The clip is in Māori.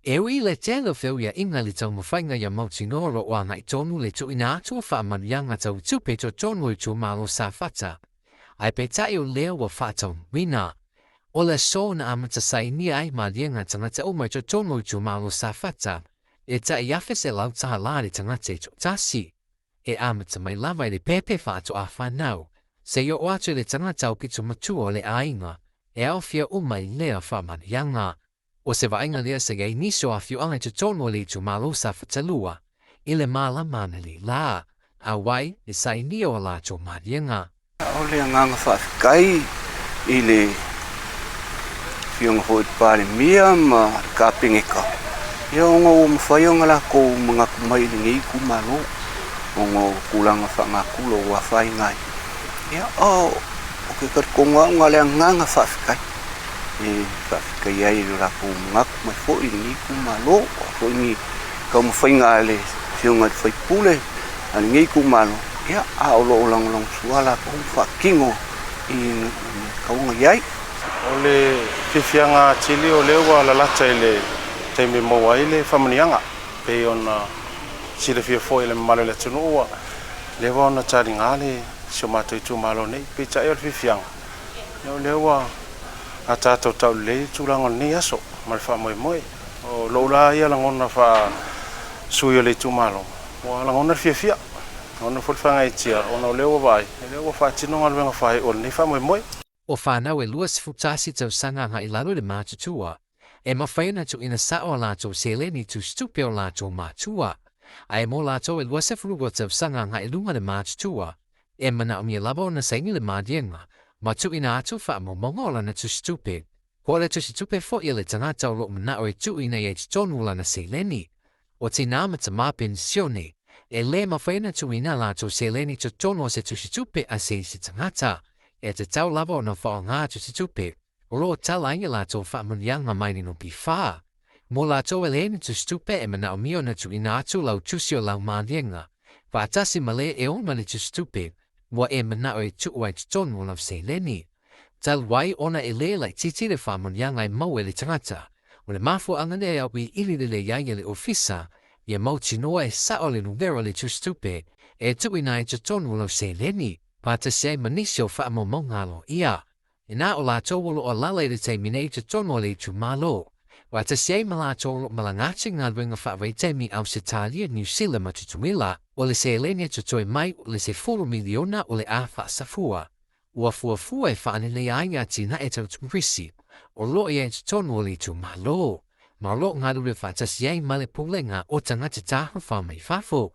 Ewi le telo feo ya inga le tau mawhainga ya mautinoro o ngai tonu le tu ina atua whaamanianga tau tupe to tonu tu malo Safata. Ai pe tai o leo wa whatau wina. O le so na amata sai ni ai Maliega tangata o mai to tonu tu malo Safata. E tai yafe se lau taha lari tangata to tasi. E amata mai lava le pepe whaato a whanau. Se yo o atu le tangata o kitu matua le ainga. E au fia o mai lea whaamanianga. O se vainga lea se gai niso a fiu angai tutono le tu malo Safata lua. Ile mala manali la. A wai e sai ni o la to Maliega. O le nganga whaafikai i le whiunga hoi pāre mia ma ka pingeka. Ia onga o mwhaianga la ko mga kumai le ngi Ikumalo. Onga o kulanga whangakulo wa whai ngai. Ia o ke karkonga onga le nganga whaafikai. E whaafikai ai le Lakou mga kumai fo i le ngi Ikumalo. Fo i ka mwhainga le whiunga te whaipule. A le ngi Ikumalo. Ia a o lo lang suala ko whakingo i kaunga iai. O le whiwhianga tili o lewa la lata i le teime moa i le whamanianga. Pe ona sile whia fo i le malo le tunu ua. Lewa ona tari ngā le sio mato i tu malo nei. Pe tai o le whiwhianga. O lewa a tātou tau le tūrango ni aso. Ma le wha moe moe. O lo la ia langona wha sui o le tu malo. O langona whiwhia. Ona fulfanga itia, ona lewa vai. Lewa fa tinonga lenga fai o ni fa moe. O whanau e lua sifutasi tau sanga nga i lalo le mātutua. E mawhaina tu ina sa o lato seleni tu stupe o lato mātua. A e mo lato e lua sifurugo tau sanga nga i lunga le mātutua. E mana o mia labo na saini le Maliega. Ma tu ina atu wha mo mongola na tu stupe. Ko le tu stupe fo i le tangata o lo mana o e tu ina e tonula na seleni. O tina mata ma pensione. E le mawhaina tu ina lato seleni tu tono se tu situpe a se tangata. E te tau lava o na whao ngā tu situpe. O lo tala inga lato whaamanianga mai ni no pi wha. Mo lato e leeni tu situpe e mana o mio na tu ina atu lau tusio lau Maliega. Whaatasi male e on mani tu situpe. Wa e mana o e tu ua tu tono lau seleni. Tal wai ona e le lai titi le whaamanianga e mau e le tangata. O le mafu angane e au i ili le iai le ofisa. Ia mauti noa e sao le nuvero le tu stupe, e tu ina e tonu lau seleni, pata se manisio wha mo mongalo ia. E na o la tōwolo o lale le te mine te tonu le tu malo. Wata se mala tōwolo malangati ngā ruenga wha te mi au se talia New Zealand matutumila, o le seleni te toi mai o le se 4 miliona o le a wha safua. Ua fuafua e whaane le ainga tina e tau Turisi, o lo e te tonu le tu malo. Ma lo ngā rure whatasi ei male pulenga o tangata taha whamai whafo.